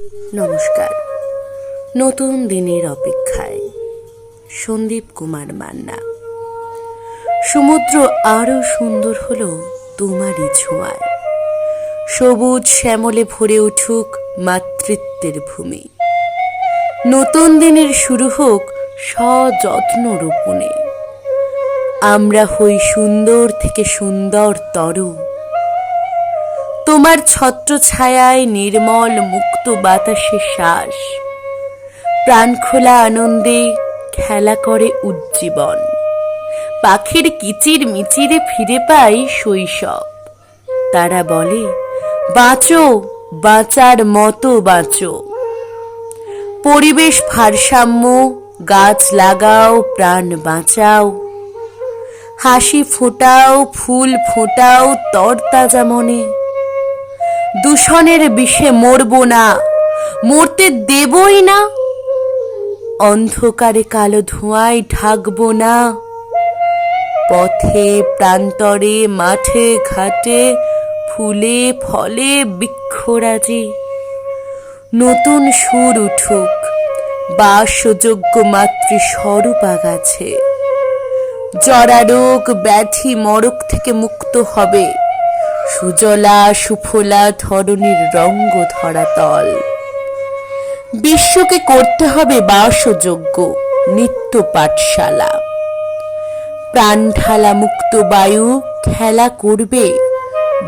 নমস্কার। নতুন দিনের অপেক্ষায় সন্দীপ কুমার মান্না। সমুদ্র আরো সুন্দর হলো তোমারই ছোঁয়ায়, সবুজ শ্যামলে ভরে উঠুক মাতৃত্বের ভূমি। নতুন দিনের শুরু হোক সযত্ন রোপণে, আমরা হই সুন্দর থেকে সুন্দর তরু। তোমার ছত্র ছায়ায় নির্মল মুক্ত বাতাসে শ্বাস, প্রাণ খোলা আনন্দে খেলা করে উজ্জীবন। পাখির কিচির মিচিরে ফিরে পাই শৈশব। তারা বলে, বাঁচো, বাঁচার মতো বাঁচো। পরিবেশ ভারসাম্য, গাছ লাগাও, প্রাণ বাঁচাও। হাসি ফোটাও, ফুল ফোটাও তরতাজা মনে। দূষণের বিষে মরবো না, মরতে দেবই না। অন্ধকারে কালো ধোঁয়ায় ঢাকবো না। পথে প্রান্তরে মাঠে ঘাটে ফুলে ফলে বৃক্ষরাজি। নতুন সুর উঠুক বাসযোগ্য মাতৃ স্বরূপা গাছে। জরারোগ ব্যাধি মরক থেকে মুক্ত হবে সুজলা সুফলা ধরণীর রঙ্গ ধরাতল। বিশ্বকে করতে হবে বাসযোগ্য নিত্য পাঠশালা। প্রাণ ঢালা মুক্ত বায়ু খেলা করবে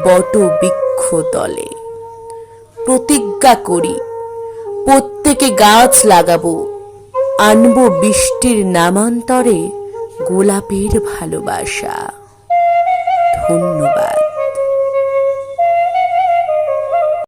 বট বৃক্ষ তলে। প্রতিজ্ঞা করি প্রত্যেকে গাছ লাগাবো, আনবো বৃষ্টির নামান্তরে গোলাপের ভালোবাসা। ধন্যবাদ।